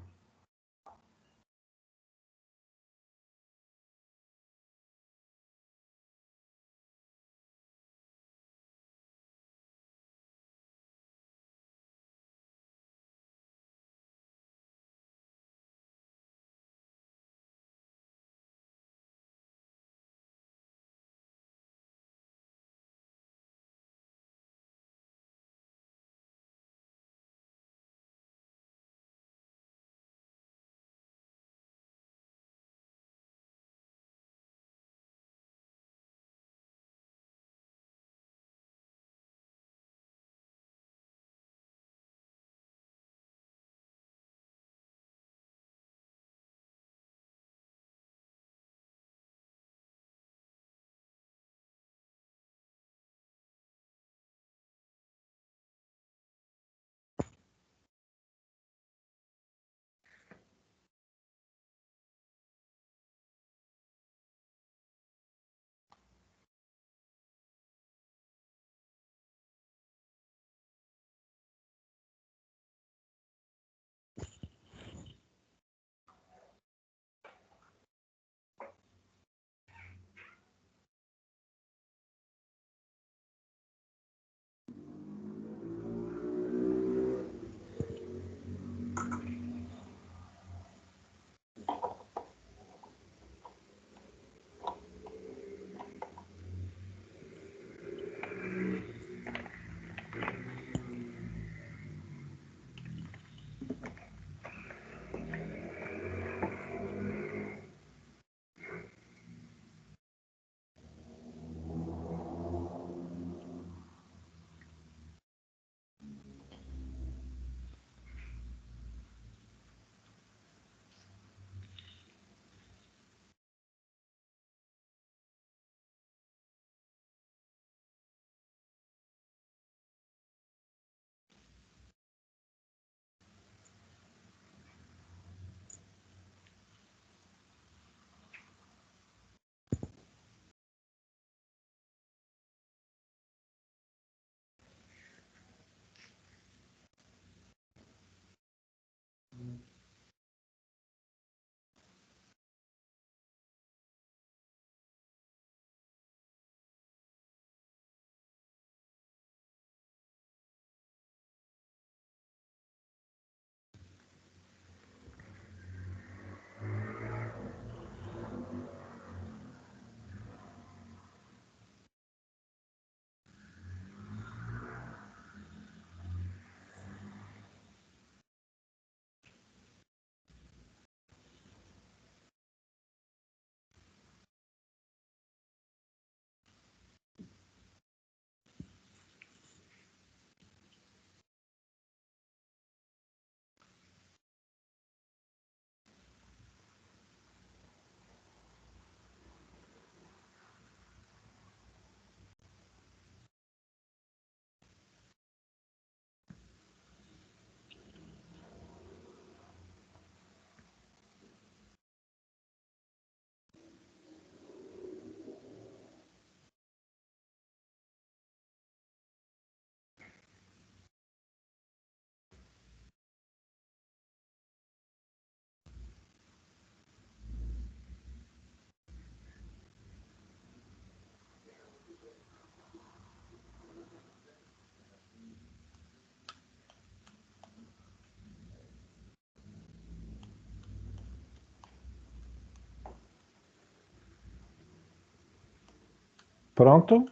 Pronto?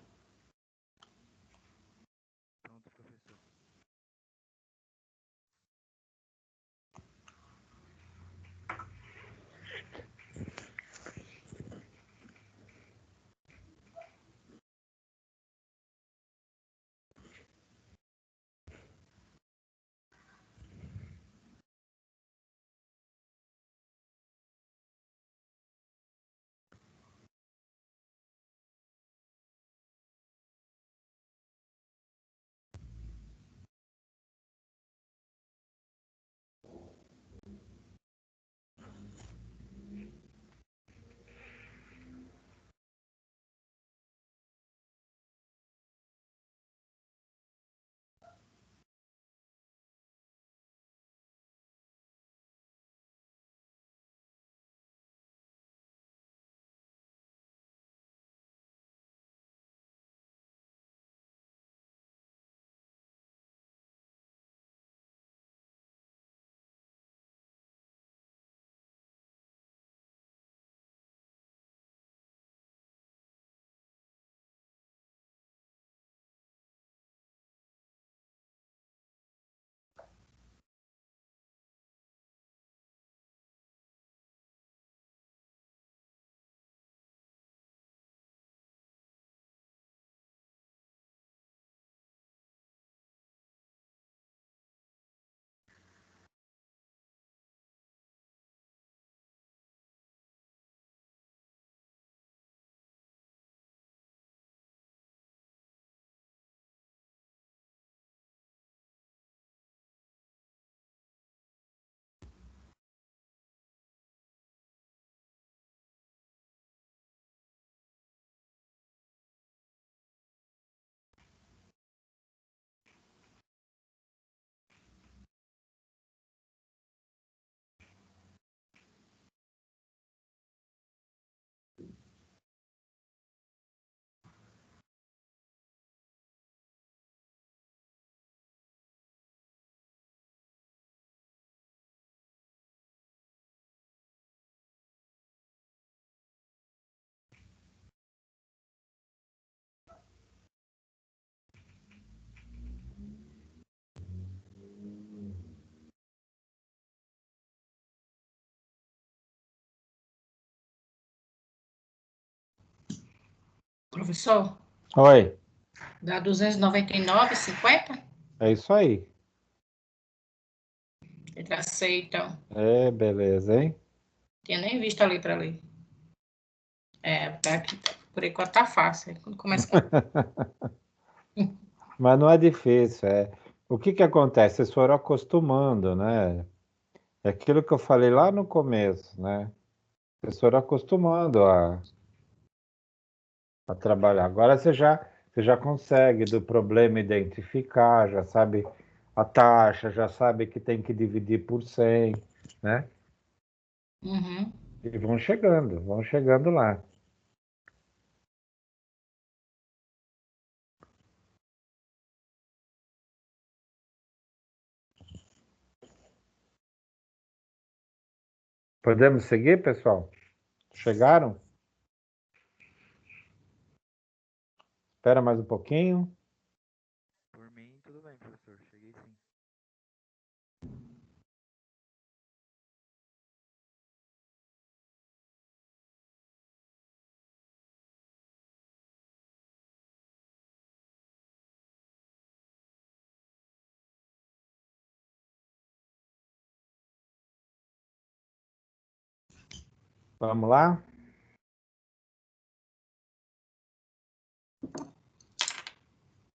Professor, Oi, dá 299,50? é isso aí. Letra C, então. É, beleza, hein? Tinha nem visto a letra ali. Por enquanto tá fácil. Quando começa Mas não é difícil, é. O que que acontece? Vocês foram acostumando, né? É aquilo que eu falei lá no começo, né? Vocês foram acostumando a trabalhar. Agora você já consegue do problema identificar, já sabe a taxa, já sabe que tem que dividir por 100, né? Uhum. E vão chegando lá. Podemos seguir, pessoal? Chegaram? Espera mais um pouquinho. Por mim, tudo bem, professor. Cheguei sim. Vamos lá?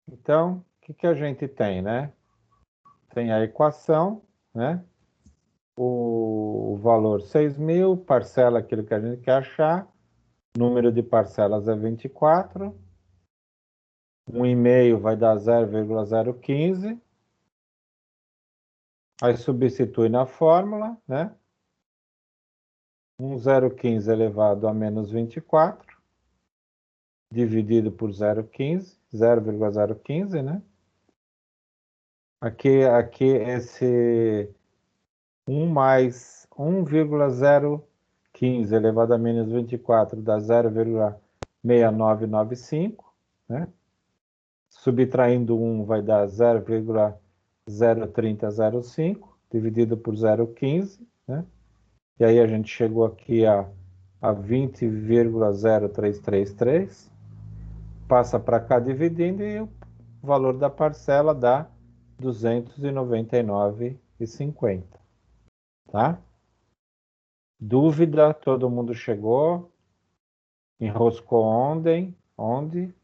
Então, o que que a gente tem, né? Tem a equação, né? O valor 6.000, parcela aquilo que a gente quer achar, número de parcelas é 24, 1,5 vai dar 0,015, aí substitui na fórmula, né? 1,015 elevado a menos 24, dividido por 0,15, 0,015, né? Aqui esse 1 mais 1,015 elevado a menos 24 dá 0,6995, né? Subtraindo 1 vai dar 0,03005, dividido por 0,15, né? E aí a gente chegou aqui a 20,0333, passa para cá dividindo e o valor da parcela dá 299,50, tá? Dúvida? Todo mundo chegou? Enroscou ontem? Onde?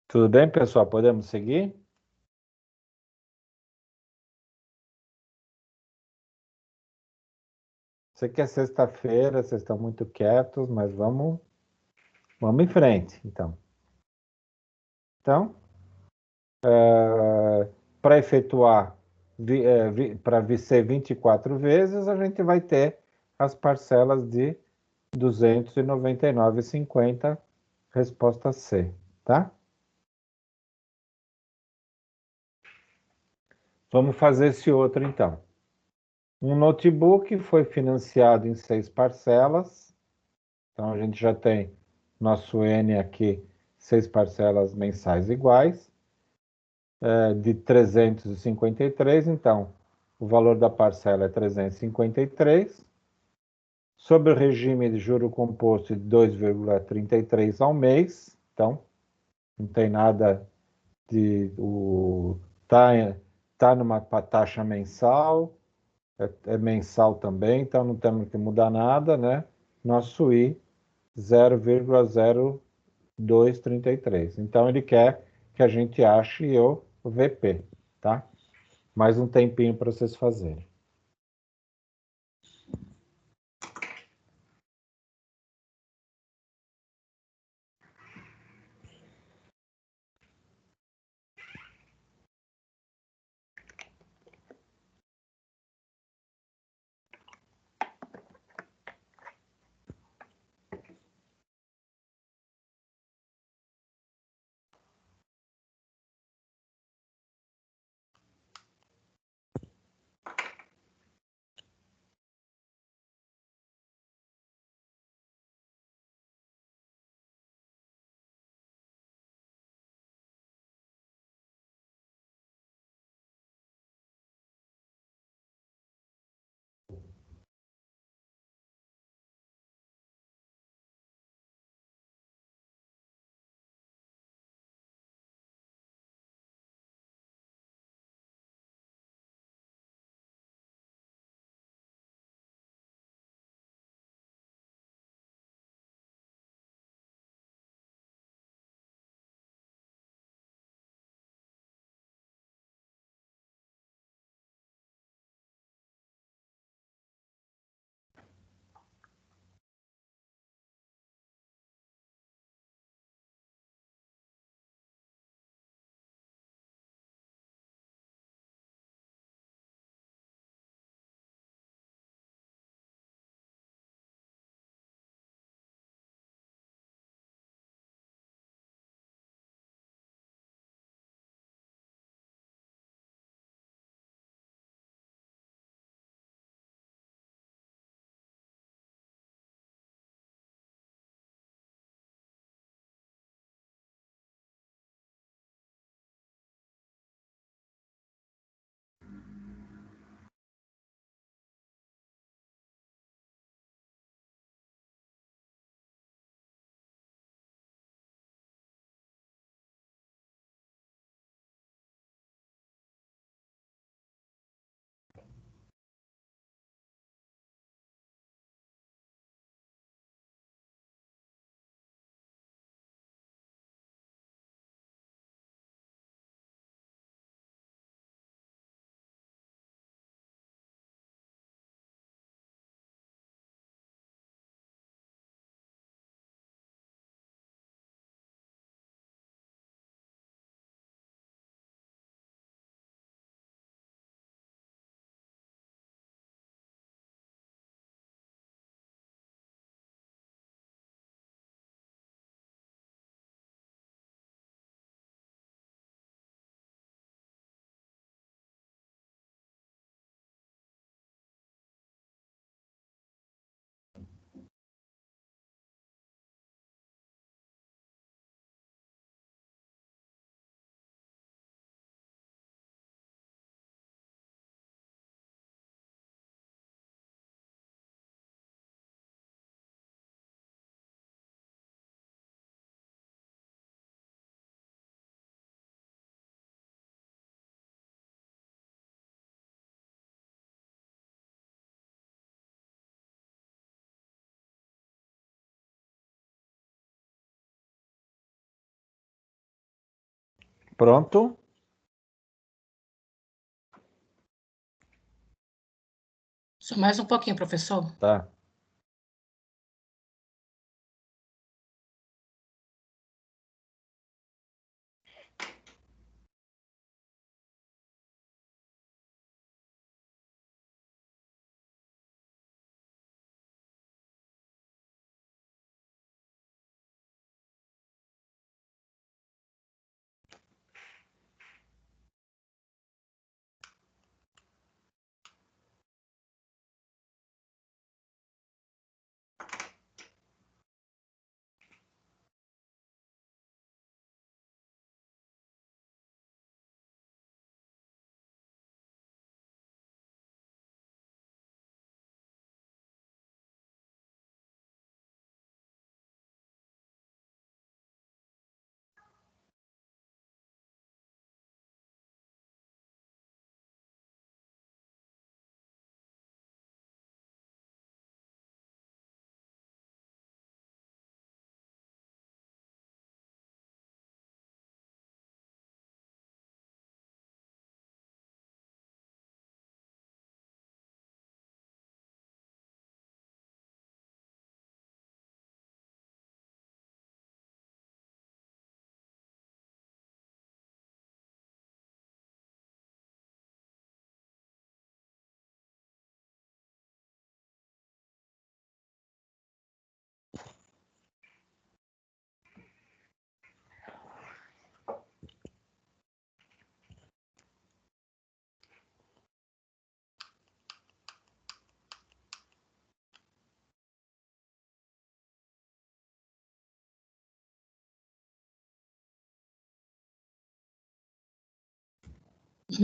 Tudo bem, pessoal? Podemos seguir? Sei que é sexta-feira, vocês estão muito quietos, mas vamos em frente, então. Então, para efetuar, para ser 24 vezes, a gente vai ter as parcelas de 299,50, resposta C, tá? Vamos fazer esse outro, então. Um notebook foi financiado em 6 parcelas, então a gente já tem nosso N aqui, 6 parcelas mensais iguais, de 353, então o valor da parcela é 353, sob o regime de juro composto de 2,33 ao mês, então não tem nada de tá numa taxa mensal, é mensal também, então não temos que mudar nada, né? Nosso I 0,0233. Então ele quer que a gente ache o VP, tá? Mais um tempinho para vocês fazerem. Pronto? Só mais um pouquinho, professor. Tá.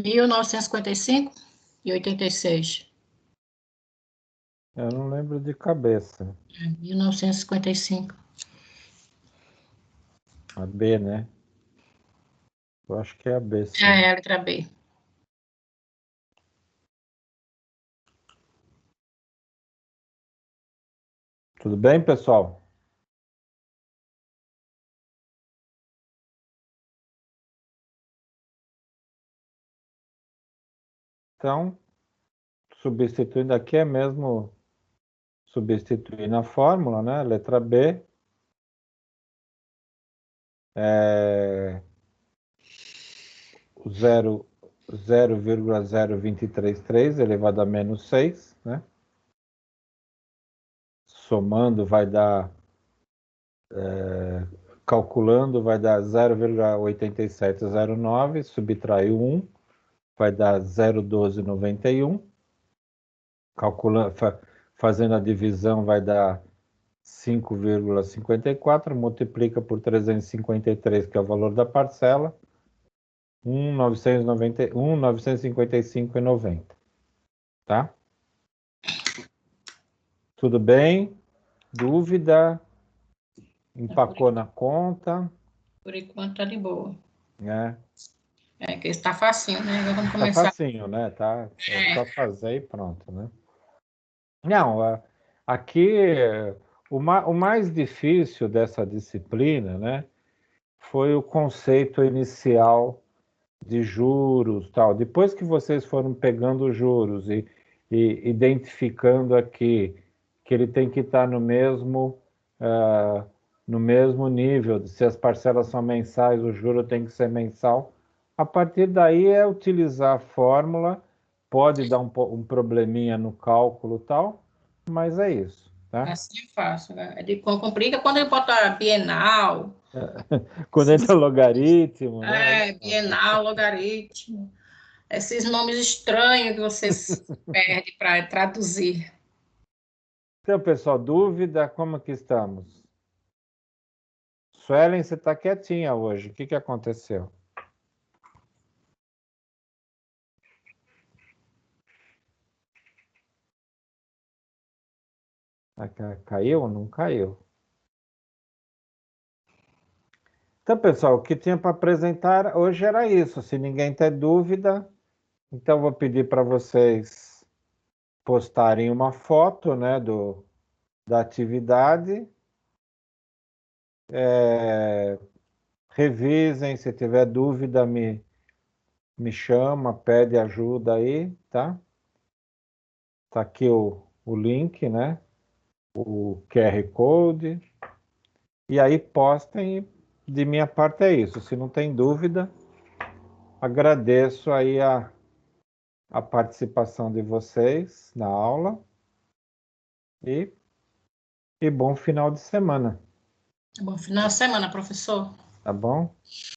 Mil novecentos e 86. Eu não lembro de cabeça. 1955. A B, né? Eu acho que é a B, sim. É a letra B. Tudo bem, pessoal? Então, substituindo aqui é mesmo substituir na fórmula, né? Letra B é 0,0233 elevado a menos 6, né? Somando vai dar, calculando vai dar 0,8709, subtrai 1, vai dar 0,1291. Calculando, fazendo a divisão vai dar 5,54, multiplica por 353, que é o valor da parcela, 1.955,90. Tá? Tudo bem? Dúvida? Empacou na conta? Por enquanto tá de boa. Né? É que está facinho, né? Agora vamos Tá começar. facinho, né? Tá, é só fazer e pronto, né? Não, aqui o mais difícil dessa disciplina, né, foi o conceito inicial de juros, tal. Depois que vocês foram pegando os juros e identificando aqui que ele tem que estar no mesmo nível, se as parcelas são mensais, o juro tem que ser mensal. A partir daí é utilizar a fórmula, pode dar um probleminha no cálculo tal, mas é isso, tá? Assim é fácil, né? Ele complica quando ele bota bienal. Quando entra logaritmo, né? Bienal, logaritmo. Esses nomes estranhos que vocês perdem para traduzir. Então, pessoal, dúvida, como que estamos? Suelen, você está quietinha hoje, o que aconteceu? Caiu ou não caiu? Então, pessoal, o que tinha para apresentar hoje era isso. Se ninguém tem dúvida, então vou pedir para vocês postarem uma foto, né, da atividade. revisem, se tiver dúvida, me chama, pede ajuda aí, tá? Tá aqui o link, né? O QR Code. E aí postem, de minha parte é isso. Se não tem dúvida, agradeço aí a participação de vocês na aula e bom final de semana, Bom final de semana, professor. tá bom?